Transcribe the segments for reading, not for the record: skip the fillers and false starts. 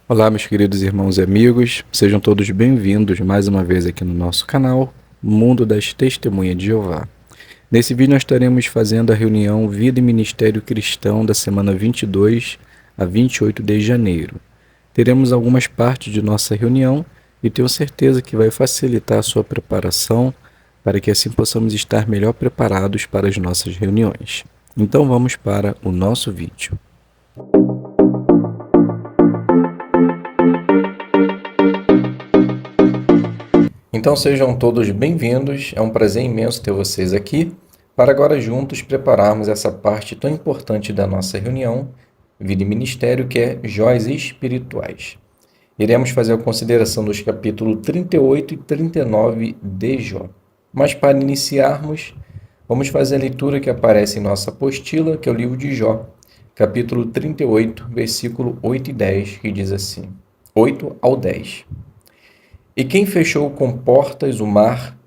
Olá, meus queridos irmãos e amigos, sejam todos bem-vindos mais uma vez aqui no nosso canal Mundo das Testemunhas de Jeová. Nesse vídeo nós estaremos fazendo a reunião Vida e Ministério Cristão da semana 22 a 28 de janeiro. Teremos algumas partes de nossa reunião e tenho certeza que vai facilitar a sua preparação para que assim possamos estar melhor preparados para as nossas reuniões. Então vamos para o nosso vídeo. Então sejam todos bem-vindos, é um prazer imenso ter vocês aqui, para agora juntos prepararmos essa parte tão importante da nossa reunião, Vida e Ministério, que é Joias Espirituais. Iremos fazer a consideração dos capítulos 38 e 39 de Jó. Mas para iniciarmos, vamos fazer a leitura que aparece em nossa apostila, que é o livro de Jó, capítulo 38, versículo 8 e 10, que diz assim, 8 ao 10. E quem fechou com portas o mar,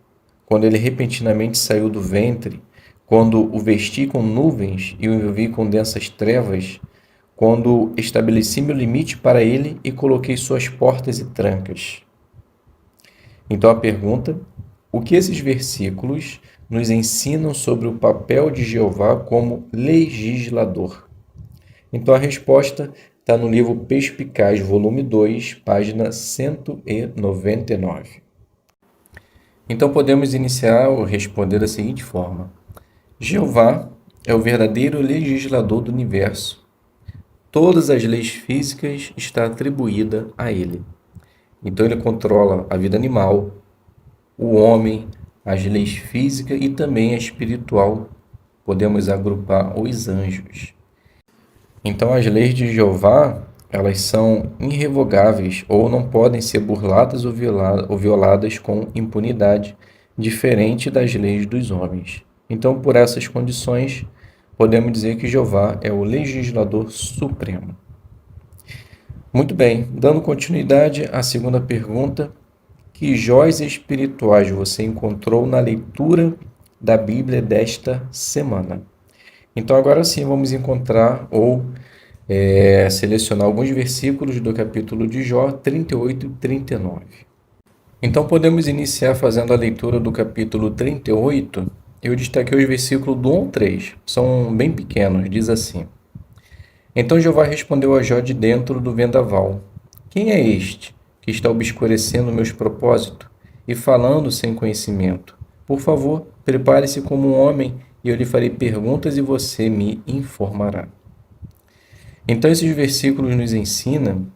quando ele repentinamente saiu do ventre, quando o vesti com nuvens e o envolvi com densas trevas, quando estabeleci meu limite para ele e coloquei suas portas e trancas. Então a pergunta, o que esses versículos nos ensinam sobre o papel de Jeová como legislador? Então a resposta está no livro Perspicaz, volume 2, página 199. Então podemos iniciar ou responder da seguinte forma. Jeová é o verdadeiro legislador do universo. Todas as leis físicas estão atribuídas a ele. Então ele controla a vida animal, o homem, as leis físicas e também a espiritual. Podemos agrupar os anjos. Então as leis de Jeová, elas são irrevogáveis ou não podem ser burladas ou violadas com impunidade, diferente das leis dos homens. Então, por essas condições, podemos dizer que Jeová é o legislador supremo. Muito bem, dando continuidade à segunda pergunta, que joias espirituais você encontrou na leitura da Bíblia desta semana? Então, agora sim, vamos encontrar ou selecionar alguns versículos do capítulo de Jó 38 e 39. Então, podemos iniciar fazendo a leitura do capítulo 38. Eu destaquei os versículos do 1 ao 3. São bem pequenos, diz assim. Então Jeová respondeu a Jó de dentro do vendaval. Quem é este que está obscurecendo meus propósitos e falando sem conhecimento? Por favor, prepare-se como um homem e eu lhe farei perguntas e você me informará. Então esses versículos nos ensinam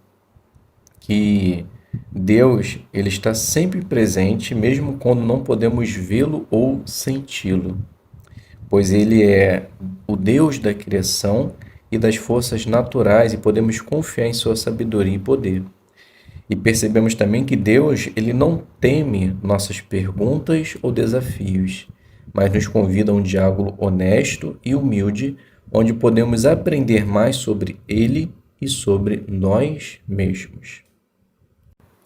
que Deus ele está sempre presente, mesmo quando não podemos vê-lo ou senti-lo, pois ele é o Deus da criação e das forças naturais e podemos confiar em sua sabedoria e poder. E percebemos também que Deus ele não teme nossas perguntas ou desafios, mas nos convida a um diálogo honesto e humilde, onde podemos aprender mais sobre Ele e sobre nós mesmos.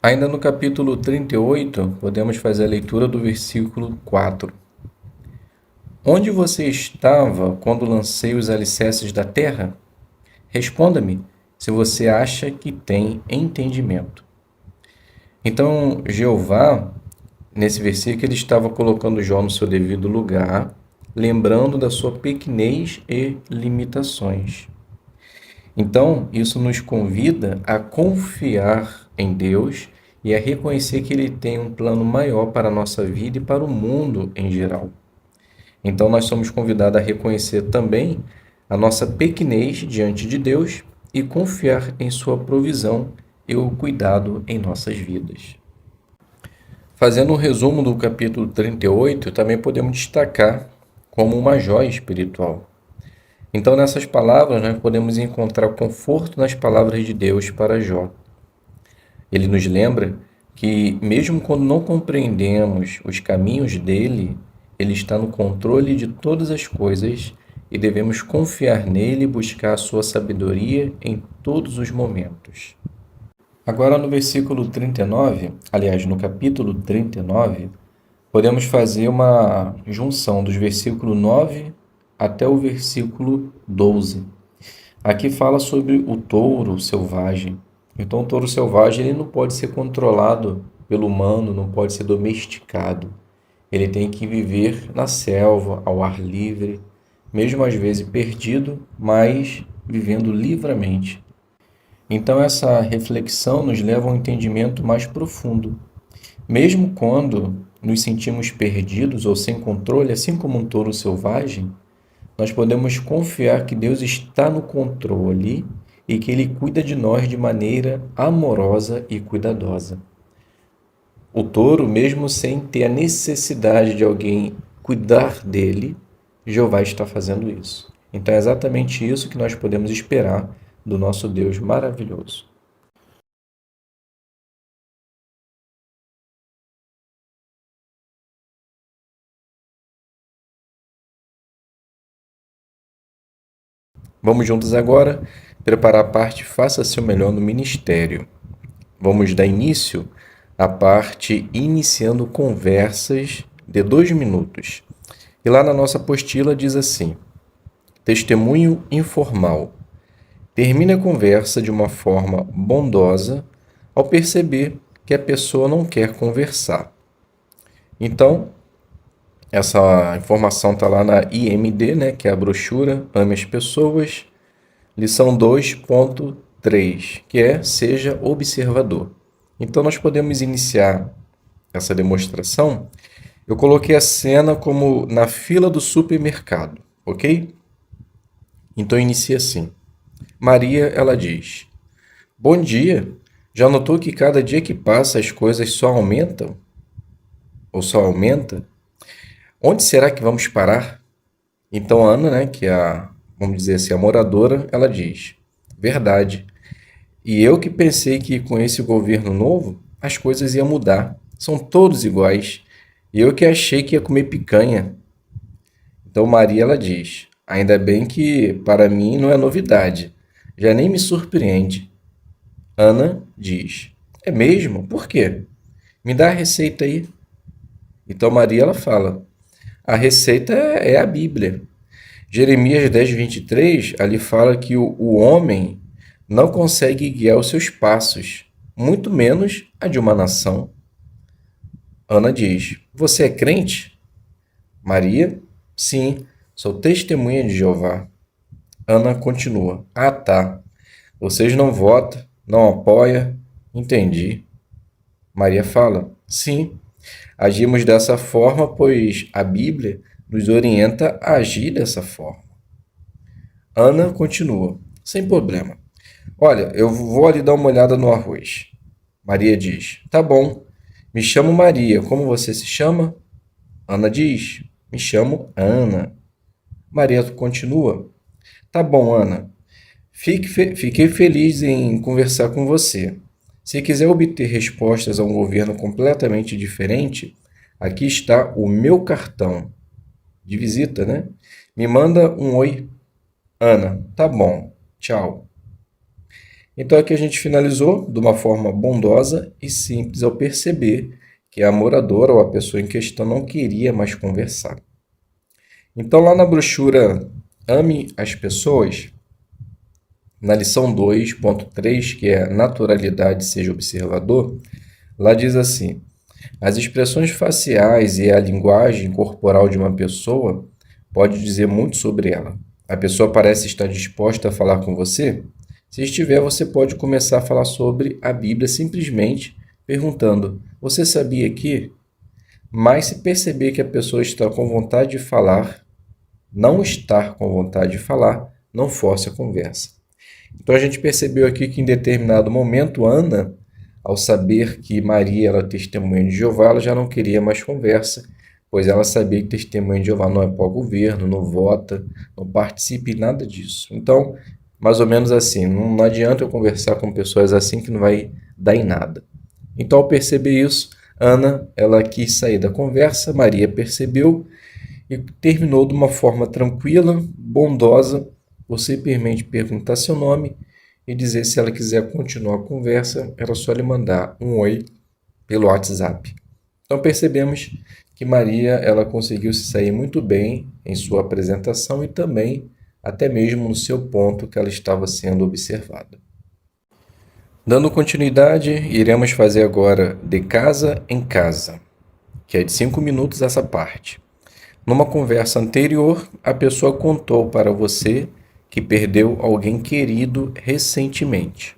Ainda no capítulo 38, podemos fazer a leitura do versículo 4. Onde você estava quando lancei os alicerces da terra? Responda-me, se você acha que tem entendimento. Então, Jeová, nesse versículo, ele estava colocando Jó no seu devido lugar, lembrando da sua pequenez e limitações. Então, isso nos convida a confiar em Deus e a reconhecer que Ele tem um plano maior para a nossa vida e para o mundo em geral. Então, nós somos convidados a reconhecer também a nossa pequenez diante de Deus e confiar em sua provisão e o cuidado em nossas vidas. Fazendo um resumo do capítulo 38, também podemos destacar como uma joia espiritual. Então, nessas palavras, nós podemos encontrar conforto nas palavras de Deus para Jó. Ele nos lembra que, mesmo quando não compreendemos os caminhos dele, ele está no controle de todas as coisas e devemos confiar nele e buscar a sua sabedoria em todos os momentos. Agora, no versículo 39, aliás, no capítulo 39, podemos fazer uma junção dos versículos 9 até o versículo 12. Aqui fala sobre o touro selvagem. Então, o touro selvagem ele não pode ser controlado pelo humano, não pode ser domesticado. Ele tem que viver na selva, ao ar livre, mesmo às vezes perdido, mas vivendo livremente. Então, essa reflexão nos leva a um entendimento mais profundo. Mesmo quando nos sentimos perdidos ou sem controle, assim como um touro selvagem, nós podemos confiar que Deus está no controle e que Ele cuida de nós de maneira amorosa e cuidadosa. O touro, mesmo sem ter a necessidade de alguém cuidar dele, Jeová está fazendo isso. Então é exatamente isso que nós podemos esperar do nosso Deus maravilhoso. Vamos juntos agora preparar a parte Faça Seu Melhor no Ministério. Vamos dar início à parte iniciando conversas de 2 minutos. E lá na nossa apostila diz assim: testemunho informal. Termine a conversa de uma forma bondosa ao perceber que a pessoa não quer conversar. Então, essa informação está lá na IMD, né, que é a brochura Ame as Pessoas, lição 2.3, que é Seja Observador. Então, nós podemos iniciar essa demonstração. Eu coloquei a cena como na fila do supermercado, ok? Então, inicia assim. Maria, ela diz: Bom dia, já notou que cada dia que passa as coisas só aumentam? Ou só aumenta? Onde será que vamos parar? Então, a Ana, né, que é vamos dizer assim, a moradora, ela diz: Verdade. E eu que pensei que com esse governo novo as coisas iam mudar. São todos iguais. E eu que achei que ia comer picanha. Então Maria ela diz: Ainda bem que para mim não é novidade. Já nem me surpreende. Ana diz: É mesmo? Por quê? Me dá a receita aí. Então Maria ela fala: A receita é a Bíblia. Jeremias 10:23 ali fala que o homem não consegue guiar os seus passos, muito menos a de uma nação. Ana diz: Você é crente? Maria: Sim, sou testemunha de Jeová. Ana continua: Ah, tá. Vocês não votam, não apoiam? Entendi. Maria fala: Sim, agimos dessa forma, pois a Bíblia nos orienta a agir dessa forma. Ana continua: Sem problema. Olha, eu vou ali dar uma olhada no arroz. Maria diz: Tá bom. Me chamo Maria. Como você se chama? Ana diz: Me chamo Ana. Maria continua: Tá bom, Ana. Fiquei feliz em conversar com você. Se quiser obter respostas a um governo completamente diferente, aqui está o meu cartão de visita, né? Me manda um oi. Ana, tá bom. Tchau. Então aqui a gente finalizou de uma forma bondosa e simples ao perceber que a moradora ou a pessoa em questão não queria mais conversar. Então lá na brochura Ame as Pessoas, na lição 2.3, que é Naturalidade, seja observador, lá diz assim: as expressões faciais e a linguagem corporal de uma pessoa pode dizer muito sobre ela. A pessoa parece estar disposta a falar com você? Se estiver, você pode começar a falar sobre a Bíblia simplesmente perguntando: Você sabia que? Mas se perceber que a pessoa está com vontade de falar, não estar com vontade de falar, não force a conversa. Então a gente percebeu aqui que em determinado momento, Ana, ao saber que Maria era testemunha de Jeová, ela já não queria mais conversa, pois ela sabia que testemunha de Jeová não é pró-governo, não vota, não participa em nada disso. Então, mais ou menos assim, não adianta eu conversar com pessoas assim que não vai dar em nada. Então, ao perceber isso, Ana, ela quis sair da conversa, Maria percebeu e terminou de uma forma tranquila, bondosa, por simplesmente perguntar seu nome e dizer se ela quiser continuar a conversa, era só lhe mandar um oi pelo WhatsApp. Então percebemos que Maria ela conseguiu se sair muito bem em sua apresentação e também até mesmo no seu ponto que ela estava sendo observada. Dando continuidade, iremos fazer agora de casa em casa, que é de 5 minutos essa parte. Numa conversa anterior, a pessoa contou para você que perdeu alguém querido recentemente.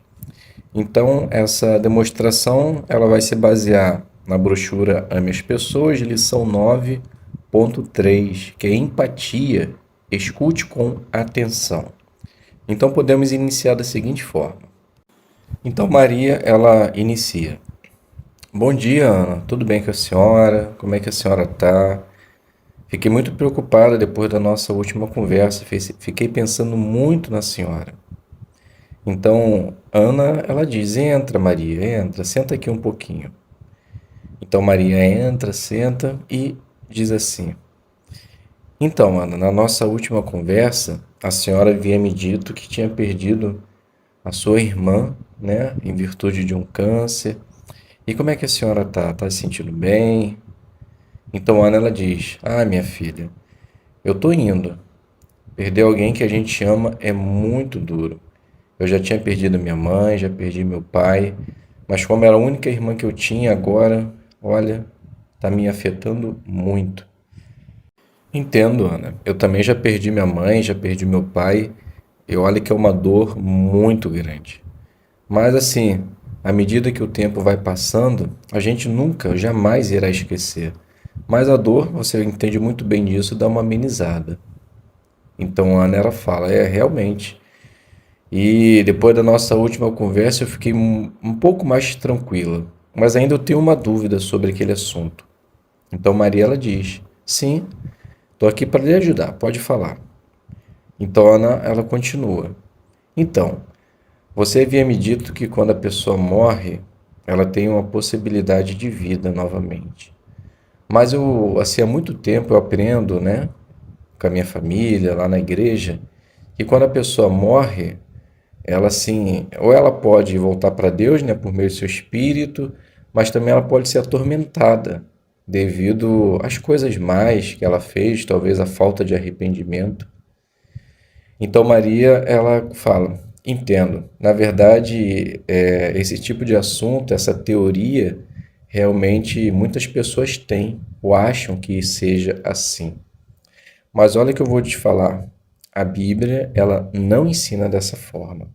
Então, essa demonstração ela vai se basear na brochura Ame as Pessoas, lição 9.3, que é empatia, escute com atenção. Então, podemos iniciar da seguinte forma. Então, Maria, ela inicia. Bom dia, Ana. Tudo bem com a senhora? Como é que a senhora está? Fiquei muito preocupada depois da nossa última conversa. Fiquei pensando muito na senhora. Então, Ana, ela diz: entra, Maria, entra, senta aqui um pouquinho. Então, Maria entra, senta e diz assim: então, Ana, na nossa última conversa, a senhora havia me dito que tinha perdido a sua irmã, né, em virtude de um câncer. E como é que a senhora tá? Tá se sentindo bem? Então, Ana, ela diz: ah, minha filha, eu tô indo. Perder alguém que a gente ama é muito duro. Eu já tinha perdido minha mãe, já perdi meu pai, mas como era a única irmã que eu tinha agora, olha, tá me afetando muito. Entendo, Ana. Eu também já perdi minha mãe, já perdi meu pai, e olha que é uma dor muito grande. Mas assim, à medida que o tempo vai passando, a gente nunca, jamais irá esquecer. Mas a dor, você entende muito bem disso, dá uma amenizada. Então a Ana ela fala, realmente. E depois da nossa última conversa eu fiquei um pouco mais tranquila, mas ainda eu tenho uma dúvida sobre aquele assunto. Então Maria ela diz, sim, estou aqui para lhe ajudar, pode falar. Então Ana ela continua. Então, você havia me dito que quando a pessoa morre, ela tem uma possibilidade de vida novamente. Mas eu, assim, há muito tempo eu aprendo, né, com a minha família, lá na igreja, que quando a pessoa morre, ela assim, ou ela pode voltar para Deus, né, por meio do seu espírito, mas também ela pode ser atormentada devido às coisas más que ela fez, talvez a falta de arrependimento. Então Maria, ela fala, entendo. Na verdade, esse tipo de assunto, essa teoria, realmente muitas pessoas têm ou acham que seja assim. Mas olha que eu vou te falar, a Bíblia, ela não ensina dessa forma.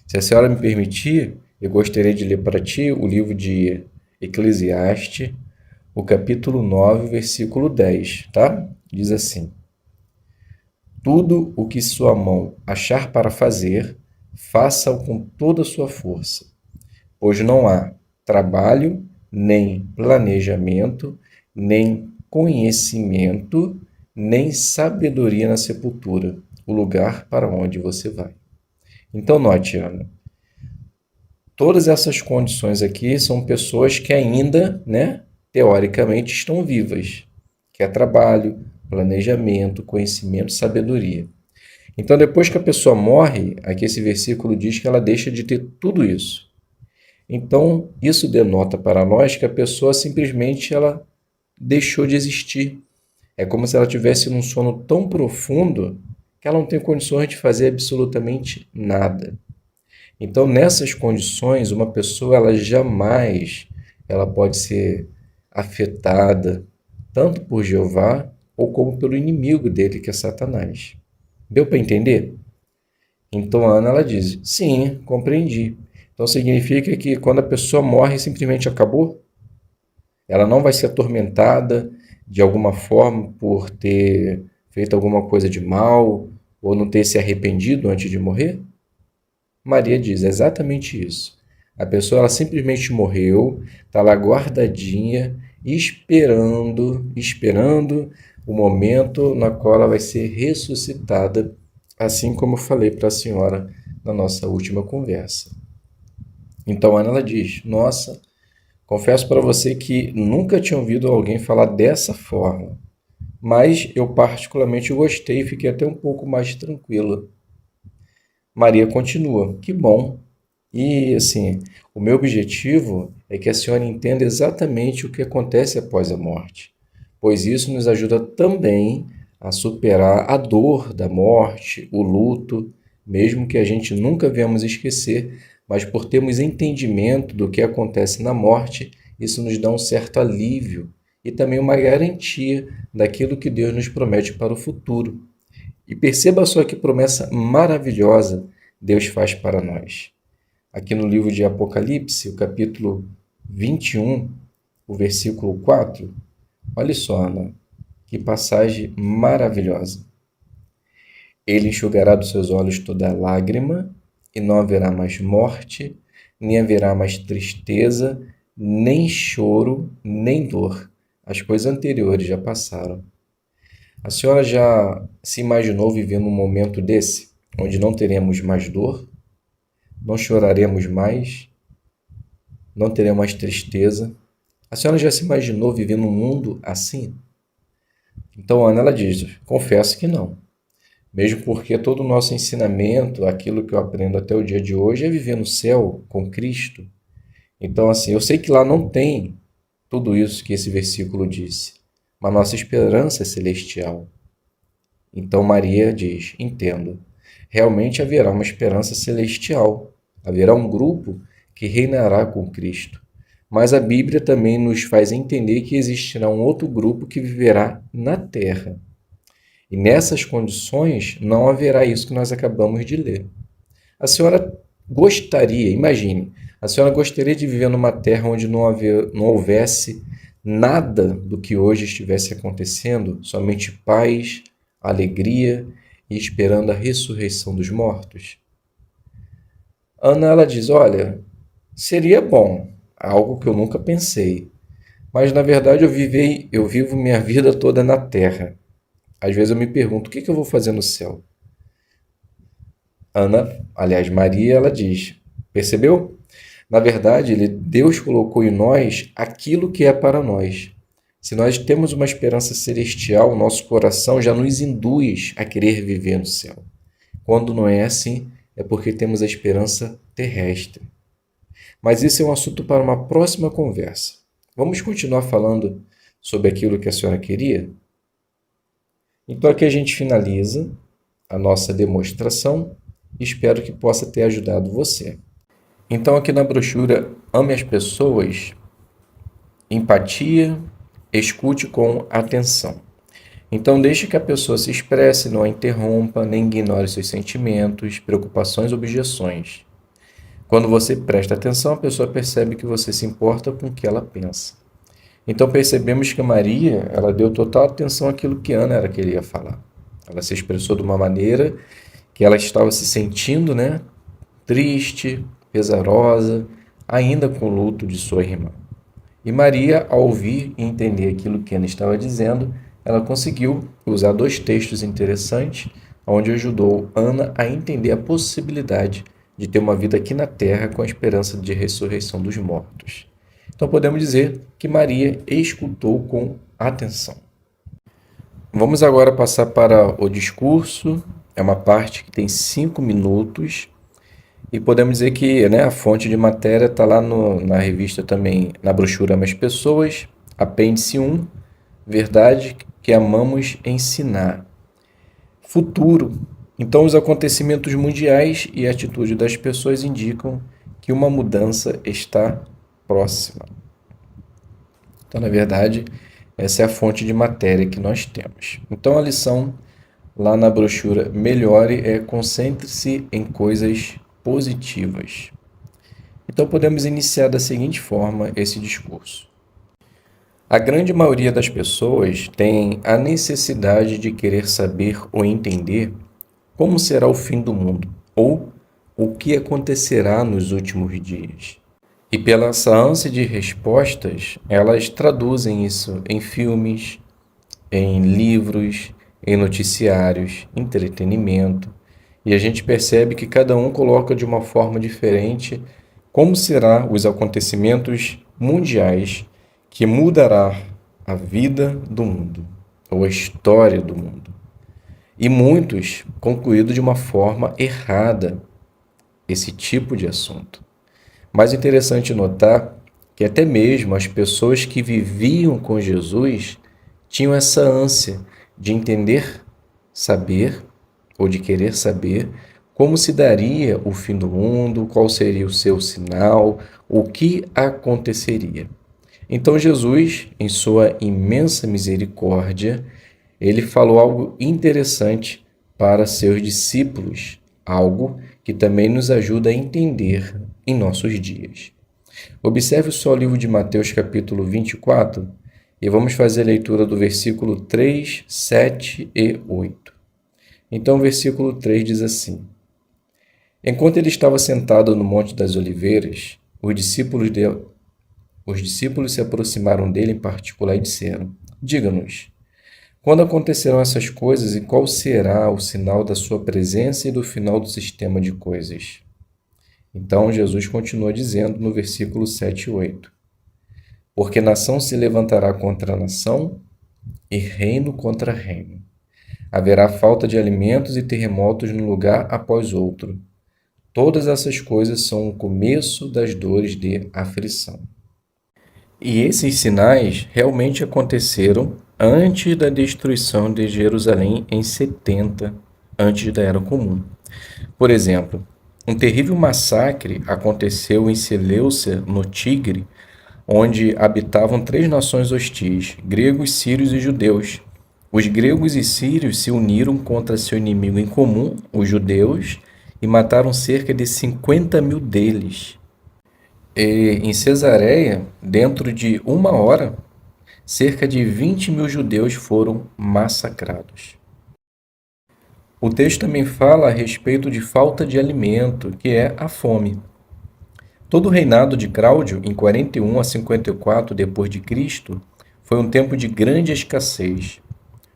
Se a senhora me permitir, eu gostaria de ler para ti o livro de Eclesiastes, o capítulo 9, versículo 10, tá? Diz assim: tudo o que sua mão achar para fazer, faça-o com toda a sua força, pois não há trabalho, nem planejamento, nem conhecimento, nem sabedoria na sepultura, o lugar para onde você vai. Então, note, Ana, todas essas condições aqui são pessoas que ainda, né, teoricamente estão vivas, que é trabalho, planejamento, conhecimento, sabedoria. Então, depois que a pessoa morre, aqui esse versículo diz que ela deixa de ter tudo isso. Então, isso denota para nós que a pessoa simplesmente ela deixou de existir. É como se ela tivesse num sono tão profundo que ela não tem condições de fazer absolutamente nada. Então, nessas condições, uma pessoa ela jamais ela pode ser afetada tanto por Jeová ou como pelo inimigo dele, que é Satanás. Deu para entender? Então, a Ana ela diz: sim, compreendi. Então, significa que quando a pessoa morre, simplesmente acabou? Ela não vai ser atormentada de alguma forma por ter feito alguma coisa de mal ou não ter se arrependido antes de morrer? Maria diz exatamente isso. A pessoa ela simplesmente morreu, está lá guardadinha, esperando o momento na qual ela vai ser ressuscitada, assim como eu falei para a senhora na nossa última conversa. Então Ana ela diz: nossa, confesso para você que nunca tinha ouvido alguém falar dessa forma, mas eu particularmente gostei e fiquei até um pouco mais tranquila. Maria continua: que bom. E assim, o meu objetivo é que a senhora entenda exatamente o que acontece após a morte, pois isso nos ajuda também a superar a dor da morte, o luto, mesmo que a gente nunca venhamos esquecer, mas por termos entendimento do que acontece na morte, isso nos dá um certo alívio e também uma garantia daquilo que Deus nos promete para o futuro. E perceba só que promessa maravilhosa Deus faz para nós. Aqui no livro de Apocalipse, o capítulo 21, o versículo 4, olha só, Ana, que passagem maravilhosa. Ele enxugará dos seus olhos toda lágrima, e não haverá mais morte, nem haverá mais tristeza, nem choro, nem dor. As coisas anteriores já passaram. A senhora já se imaginou vivendo um momento desse, onde não teremos mais dor, não choraremos mais, não teremos mais tristeza? A senhora já se imaginou vivendo um mundo assim? Então, Ana, ela diz, confesso que não. Mesmo porque todo o nosso ensinamento, aquilo que eu aprendo até o dia de hoje, é viver no céu com Cristo. Então, assim, eu sei que lá não tem tudo isso que esse versículo disse, mas nossa esperança é celestial. Então Maria diz, entendo, realmente haverá uma esperança celestial, haverá um grupo que reinará com Cristo. Mas a Bíblia também nos faz entender que existirá um outro grupo que viverá na terra. E nessas condições não haverá isso que nós acabamos de ler. A senhora gostaria, imagine, a senhora gostaria de viver numa terra onde não houvesse nada do que hoje estivesse acontecendo, somente paz, alegria e esperando a ressurreição dos mortos? Ana, ela diz, olha, seria bom, algo que eu nunca pensei, mas na verdade eu vivo minha vida toda na terra. Às vezes eu me pergunto, o que eu vou fazer no céu? Ana, aliás, Maria, ela diz, percebeu? Na verdade, Deus colocou em nós aquilo que é para nós. Se nós temos uma esperança celestial, o nosso coração já nos induz a querer viver no céu. Quando não é assim, é porque temos a esperança terrestre. Mas isso é um assunto para uma próxima conversa. Vamos continuar falando sobre aquilo que a senhora queria? Então aqui a gente finaliza a nossa demonstração e espero que possa ter ajudado você. Então aqui na brochura Ame as Pessoas, empatia, escute com atenção. Então deixe que a pessoa se expresse, não a interrompa, nem ignore seus sentimentos, preocupações, objeções. Quando você presta atenção, a pessoa percebe que você se importa com o que ela pensa. Então percebemos que Maria, ela deu total atenção àquilo que Ana queria falar. Ela se expressou de uma maneira que ela estava se sentindo, triste, pesarosa, ainda com o luto de sua irmã. E Maria, ao ouvir e entender aquilo que Ana estava dizendo, ela conseguiu usar 2 textos interessantes, onde ajudou Ana a entender a possibilidade de ter uma vida aqui na terra com a esperança de ressurreição dos mortos. Então podemos dizer que Maria escutou com atenção. Vamos agora passar para o discurso. É uma parte que tem 5 minutos. E podemos dizer que a fonte de matéria está lá na revista também, na brochura Ame as Pessoas, apêndice 1, Verdade que amamos ensinar. Futuro. Então, os acontecimentos mundiais e a atitude das pessoas indicam que uma mudança está próxima. Então, na verdade, essa é a fonte de matéria que nós temos. Então, a lição lá na brochura Melhore é concentre-se em coisas positivas. Então, podemos iniciar da seguinte forma esse discurso. A grande maioria das pessoas tem a necessidade de querer saber ou entender como será o fim do mundo ou o que acontecerá nos últimos dias. E pela essa ânsia de respostas, elas traduzem isso em filmes, em livros, em noticiários, entretenimento. E a gente percebe que cada um coloca de uma forma diferente como serão os acontecimentos mundiais que mudará a vida do mundo, ou a história do mundo. E muitos concluído de uma forma errada esse tipo de assunto. Mas é interessante notar que até mesmo as pessoas que viviam com Jesus tinham essa ânsia de entender, saber, ou de querer saber como se daria o fim do mundo, qual seria o seu sinal, o que aconteceria. Então Jesus, em sua imensa misericórdia, ele falou algo interessante para seus discípulos, algo que também nos ajuda a entender em nossos dias. Observe só o livro de Mateus, capítulo 24, e vamos fazer a leitura do versículo 3, 7 e 8. Então, o versículo 3 diz assim: Enquanto ele estava sentado no Monte das Oliveiras, os discípulos se aproximaram dele em particular e disseram: Diga-nos, quando acontecerão essas coisas e qual será o sinal da sua presença e do final do sistema de coisas? Então Jesus continua dizendo no versículo 7 e 8: Porque nação se levantará contra nação e reino contra reino. Haverá falta de alimentos e terremotos num lugar após outro. Todas essas coisas são o começo das dores de aflição. E esses sinais realmente aconteceram antes da destruição de Jerusalém em 70 antes da Era Comum. Por exemplo, um terrível massacre aconteceu em Seleucia, no Tigre, onde habitavam 3 nações hostis, gregos, sírios e judeus. Os gregos e sírios se uniram contra seu inimigo em comum, os judeus, e mataram cerca de 50.000 deles. E em Cesareia, dentro de 1 hora, cerca de 20.000 judeus foram massacrados. O texto também fala a respeito de falta de alimento, que é a fome. Todo o reinado de Cláudio, em 41 a 54 d.C., foi um tempo de grande escassez.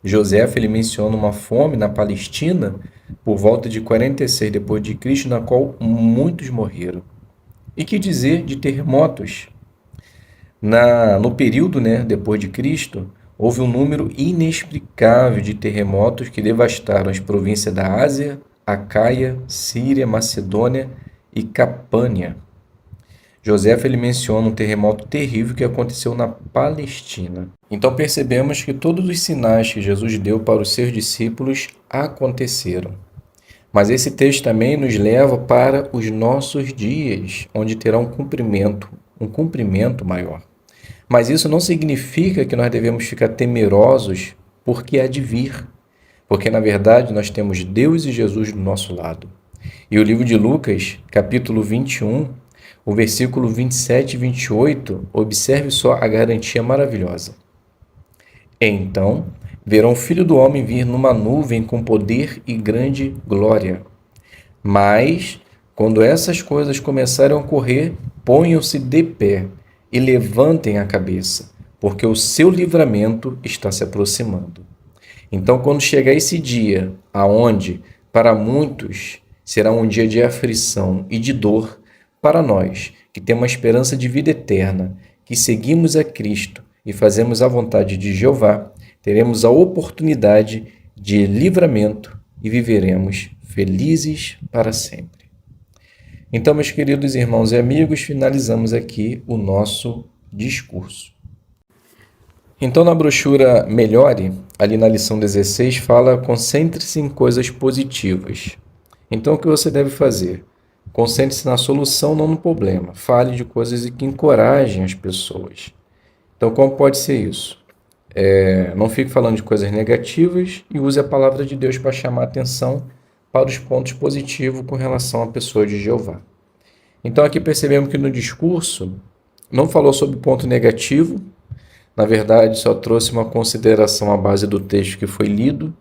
Joséfo ele menciona uma fome na Palestina por volta de 46 d.C., na qual muitos morreram. E que dizer de terremotos? No período depois de Cristo, houve um número inexplicável de terremotos que devastaram as províncias da Ásia, Acaia, Síria, Macedônia e Capânia. Joséfo ele menciona um terremoto terrível que aconteceu na Palestina. Então percebemos que todos os sinais que Jesus deu para os seus discípulos aconteceram. Mas esse texto também nos leva para os nossos dias, onde terá um cumprimento maior. Mas isso não significa que nós devemos ficar temerosos porque há de vir. Porque, na verdade, nós temos Deus e Jesus do nosso lado. E o livro de Lucas, capítulo 21, o versículo 27 e 28, observe só a garantia maravilhosa. Então, verão o Filho do Homem vir numa nuvem com poder e grande glória. Mas, quando essas coisas começarem a ocorrer, ponham-se de pé e levantem a cabeça, porque o seu livramento está se aproximando. Então, quando chegar esse dia, aonde, para muitos, será um dia de aflição e de dor, para nós, que temos a esperança de vida eterna, que seguimos a Cristo e fazemos a vontade de Jeová, teremos a oportunidade de livramento e viveremos felizes para sempre. Então, meus queridos irmãos e amigos, finalizamos aqui o nosso discurso. Então, na brochura Melhore, ali na lição 16, fala: concentre-se em coisas positivas. Então, o que você deve fazer? Concentre-se na solução, não no problema. Fale de coisas que encorajem as pessoas. Então, como pode ser isso? Não fique falando de coisas negativas e use a palavra de Deus para chamar a atenção para os pontos positivos com relação à pessoa de Jeová. Então, aqui percebemos que no discurso não falou sobre ponto negativo. Na verdade, só trouxe uma consideração à base do texto que foi lido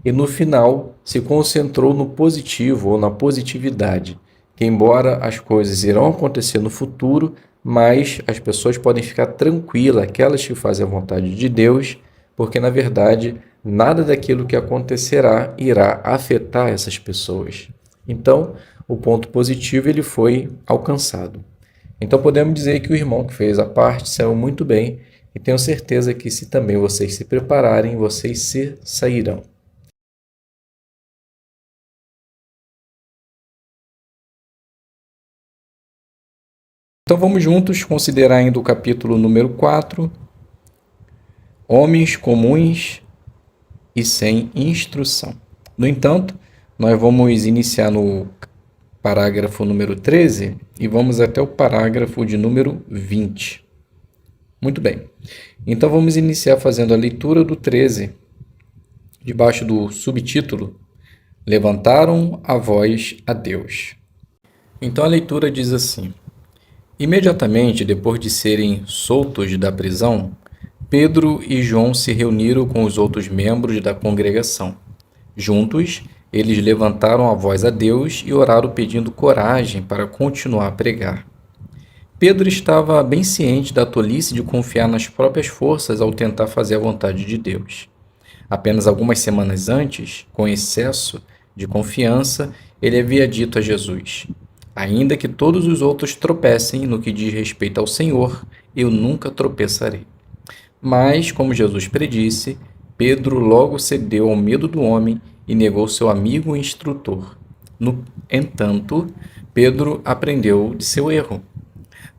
e, no final, se concentrou no positivo ou na positividade, que embora as coisas irão acontecer no futuro, mas as pessoas podem ficar tranquilas, aquelas que fazem a vontade de Deus, porque, na verdade, nada daquilo que acontecerá irá afetar essas pessoas. Então, o ponto positivo ele foi alcançado. Então, podemos dizer que o irmão que fez a parte saiu muito bem e tenho certeza que, se também vocês se prepararem, vocês se sairão. Então vamos juntos considerar ainda o capítulo número 4, homens comuns e sem instrução. No entanto, Nós vamos iniciar no parágrafo número 13 e vamos até o parágrafo de número 20. Muito bem. Então vamos iniciar fazendo a leitura do 13, debaixo do subtítulo Levantaram a voz a Deus. Então a leitura diz assim: Imediatamente depois de serem soltos da prisão, Pedro e João se reuniram com os outros membros da congregação. Juntos, eles levantaram a voz a Deus e oraram pedindo coragem para continuar a pregar. Pedro estava bem ciente da tolice de confiar nas próprias forças ao tentar fazer a vontade de Deus. Apenas algumas semanas antes, com excesso de confiança, ele havia dito a Jesus: Ainda que todos os outros tropecem no que diz respeito ao Senhor, eu nunca tropeçarei. Mas, como Jesus predisse, Pedro logo cedeu ao medo do homem e negou seu amigo e instrutor. No entanto, Pedro aprendeu de seu erro.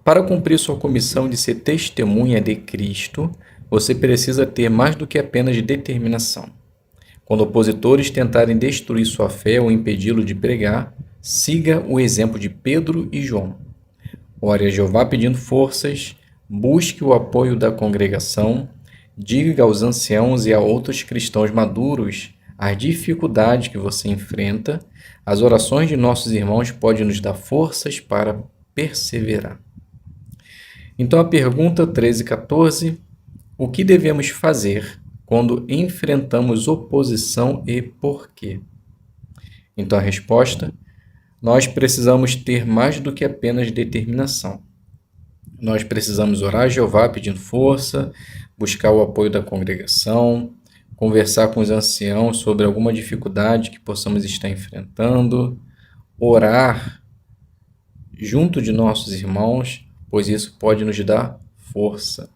Para cumprir sua comissão de ser testemunha de Cristo, você precisa ter mais do que apenas determinação. Quando opositores tentarem destruir sua fé ou impedi-lo de pregar, siga o exemplo de Pedro e João. Ore a Jeová pedindo forças, busque o apoio da congregação, diga aos anciãos e a outros cristãos maduros as dificuldades que você enfrenta. As orações de nossos irmãos podem nos dar forças para perseverar. Então a pergunta 13 e 14, o que devemos fazer quando enfrentamos oposição e por quê? Então a resposta: nós precisamos ter mais do que apenas determinação. Nós precisamos orar a Jeová pedindo força, buscar o apoio da congregação, conversar com os anciãos sobre alguma dificuldade que possamos estar enfrentando, orar junto de nossos irmãos, pois isso pode nos dar força.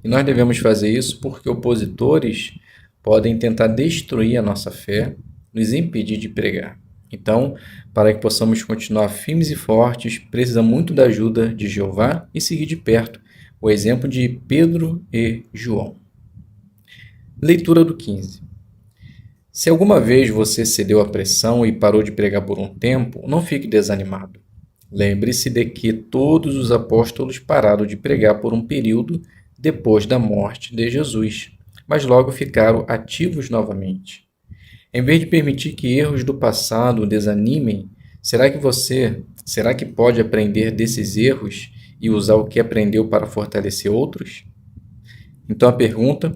E nós devemos fazer isso porque opositores podem tentar destruir a nossa fé, nos impedir de pregar. Então, para que possamos continuar firmes e fortes, precisa muito da ajuda de Jeová e seguir de perto o exemplo de Pedro e João. Leitura do 15. Se alguma vez você cedeu à pressão e parou de pregar por um tempo, não fique desanimado. Lembre-se de que todos os apóstolos pararam de pregar por um período depois da morte de Jesus, mas logo ficaram ativos novamente. Em vez de permitir que erros do passado o desanimem, será que pode aprender desses erros e usar o que aprendeu para fortalecer outros? Então a pergunta: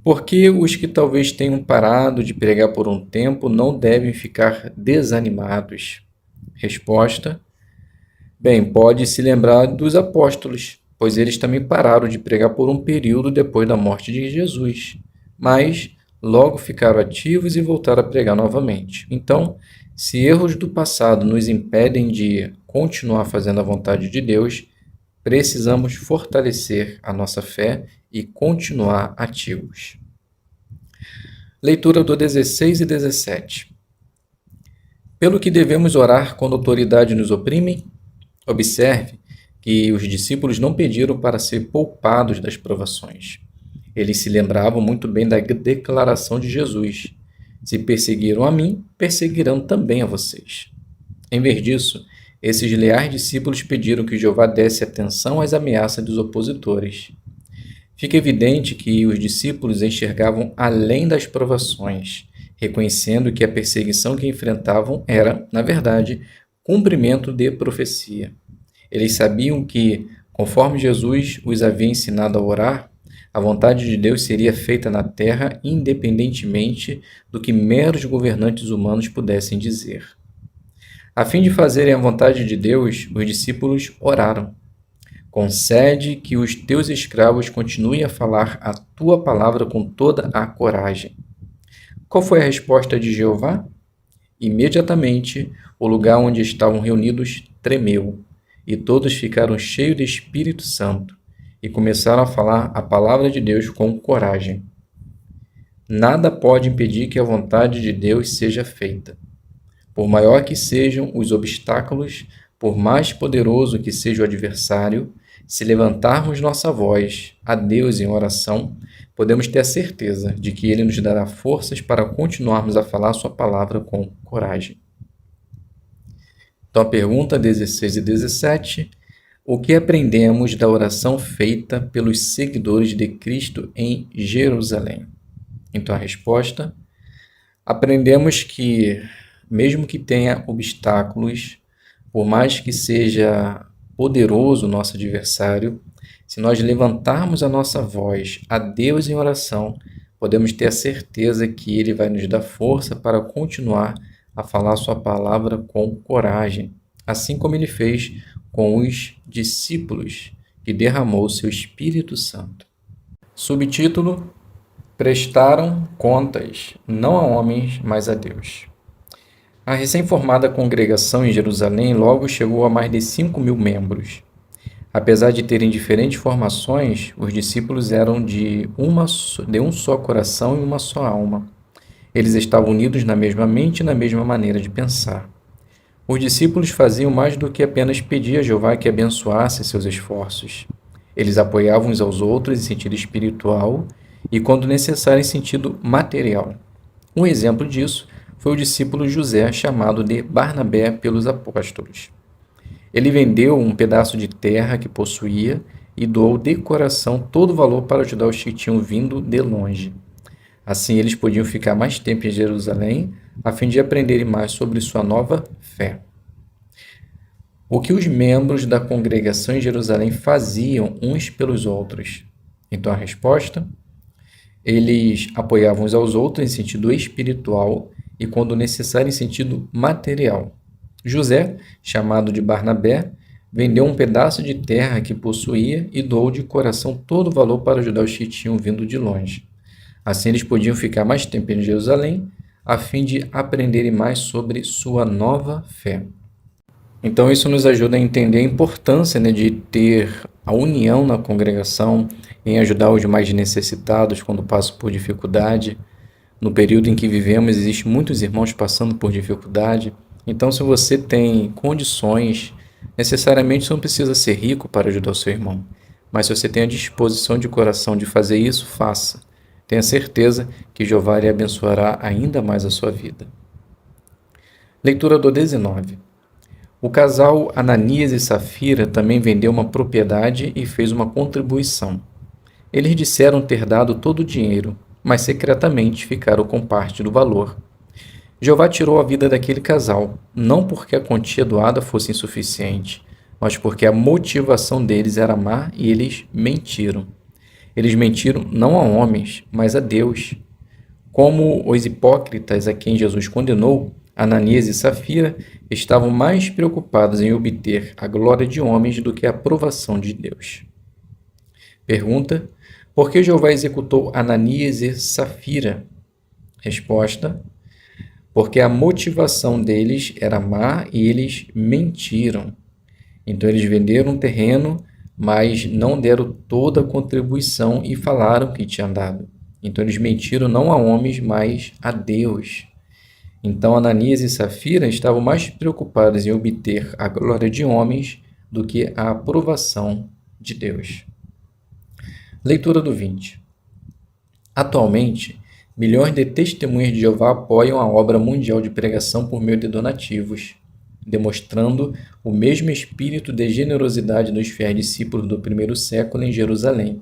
por que os que talvez tenham parado de pregar por um tempo não devem ficar desanimados? Resposta: bem, pode se lembrar dos apóstolos, pois eles também pararam de pregar por um período depois da morte de Jesus, mas logo ficaram ativos e voltaram a pregar novamente. Então, se erros do passado nos impedem de continuar fazendo a vontade de Deus, precisamos fortalecer a nossa fé e continuar ativos. Leitura do 16 e 17. Pelo que devemos orar quando a autoridade nos oprime? Observe que os discípulos não pediram para ser poupados das provações. Eles se lembravam muito bem da declaração de Jesus: se perseguiram a mim, perseguirão também a vocês. Em vez disso, esses leais discípulos pediram que Jeová desse atenção às ameaças dos opositores. Fica evidente que os discípulos enxergavam além das provações, reconhecendo que a perseguição que enfrentavam era, na verdade, cumprimento de profecia. Eles sabiam que, conforme Jesus os havia ensinado a orar, a vontade de Deus seria feita na terra independentemente do que meros governantes humanos pudessem dizer. A fim de fazerem a vontade de Deus, os discípulos oraram: concede que os teus escravos continuem a falar a tua palavra com toda a coragem. Qual foi a resposta de Jeová? Imediatamente, o lugar onde estavam reunidos tremeu, e todos ficaram cheios do Espírito Santo, e começaram a falar a palavra de Deus com coragem. Nada pode impedir que a vontade de Deus seja feita. Por maior que sejam os obstáculos, por mais poderoso que seja o adversário, Se levantarmos nossa voz a Deus em oração, podemos ter a certeza de que Ele nos dará forças para continuarmos a falar Sua palavra com coragem. Então, a pergunta 16 e 17: o que aprendemos da oração feita pelos seguidores de Cristo em Jerusalém? Então, a resposta: aprendemos que, mesmo que tenha obstáculos, por mais que seja poderoso o nosso adversário, se nós levantarmos a nossa voz a Deus em oração, podemos ter a certeza que Ele vai nos dar força para continuar a falar Sua palavra com coragem, assim como Ele fez com os discípulos, que derramou Seu Espírito Santo. Subtítulo: prestaram contas, não a homens, mas a Deus. A recém-formada congregação em Jerusalém logo chegou a mais de 5.000 membros. Apesar de terem diferentes formações, os discípulos eram de um só coração e uma só alma. Eles estavam unidos na mesma mente e na mesma maneira de pensar. Os discípulos faziam mais do que apenas pedir a Jeová que abençoasse seus esforços. Eles apoiavam uns aos outros em sentido espiritual e, quando necessário, em sentido material. Um exemplo disso foi o discípulo José, chamado de Barnabé pelos apóstolos. Ele vendeu um pedaço de terra que possuía e doou de coração todo o valor para ajudar os que tinham vindo de longe. Assim, eles podiam ficar mais tempo em Jerusalém, a fim de aprenderem mais sobre sua nova fé. O que os membros da congregação em Jerusalém faziam uns pelos outros? Então, a resposta: eles apoiavam uns aos outros em sentido espiritual e, quando necessário, em sentido material. José, chamado de Barnabé, vendeu um pedaço de terra que possuía e doou de coração todo o valor para ajudar os que tinham vindo de longe. Assim, eles podiam ficar mais tempo em Jerusalém, a fim de aprenderem mais sobre sua nova fé. Então, isso nos ajuda a entender a importância, de ter a união na congregação, em ajudar os mais necessitados quando passam por dificuldade. No período em que vivemos, existem muitos irmãos passando por dificuldade. Então, se você tem condições, necessariamente você não precisa ser rico para ajudar o seu irmão. Mas se você tem a disposição de coração de fazer isso, faça. Tenha certeza que Jeová lhe abençoará ainda mais a sua vida. Leitura do 19. O casal Ananias e Safira também vendeu uma propriedade e fez uma contribuição. Eles disseram ter dado todo o dinheiro, mas secretamente ficaram com parte do valor. Jeová tirou a vida daquele casal, não porque a quantia doada fosse insuficiente, mas porque a motivação deles era má e eles mentiram. Eles mentiram não a homens, mas a Deus. Como os hipócritas a quem Jesus condenou, Ananias e Safira estavam mais preocupados em obter a glória de homens do que a aprovação de Deus. Pergunta: por que Jeová executou Ananias e Safira? Resposta: porque a motivação deles era má e eles mentiram. Então eles venderam um terreno, mas não deram toda a contribuição e falaram que tinham dado. Então eles mentiram não a homens, mas a Deus. Então Ananias e Safira estavam mais preocupados em obter a glória de homens do que a aprovação de Deus. Leitura do 20. Atualmente, milhões de testemunhas de Jeová apoiam a obra mundial de pregação por meio de donativos, demonstrando o mesmo espírito de generosidade dos fiéis discípulos do primeiro século em Jerusalém.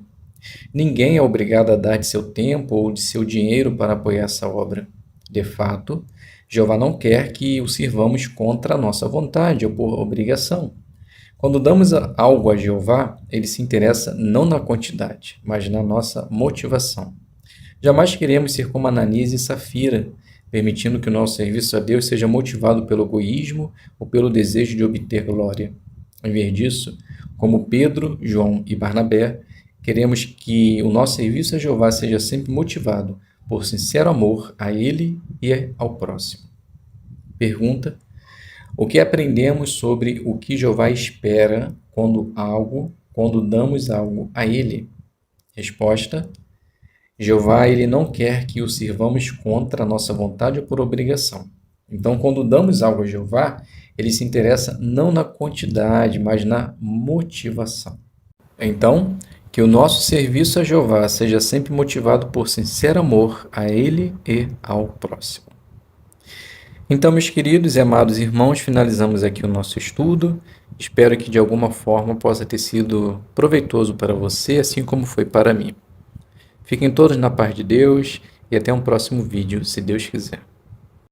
Ninguém é obrigado a dar de seu tempo ou de seu dinheiro para apoiar essa obra. De fato, Jeová não quer que o sirvamos contra a nossa vontade ou por obrigação. Quando damos algo a Jeová, ele se interessa não na quantidade, mas na nossa motivação. Jamais queremos ser como Ananias e Safira, permitindo que o nosso serviço a Deus seja motivado pelo egoísmo ou pelo desejo de obter glória. Em vez disso, como Pedro, João e Barnabé, queremos que o nosso serviço a Jeová seja sempre motivado por sincero amor a Ele e ao próximo. Pergunta: o que aprendemos sobre o que Jeová espera quando damos algo a Ele? Resposta: Jeová, ele não quer que o sirvamos contra a nossa vontade ou por obrigação. Então, quando damos algo a Jeová, ele se interessa não na quantidade, mas na motivação. Então, que o nosso serviço a Jeová seja sempre motivado por sincero amor a Ele e ao próximo. Então, meus queridos e amados irmãos, finalizamos aqui o nosso estudo. Espero que de alguma forma possa ter sido proveitoso para você, assim como foi para mim. Fiquem todos na paz de Deus e até um próximo vídeo, se Deus quiser.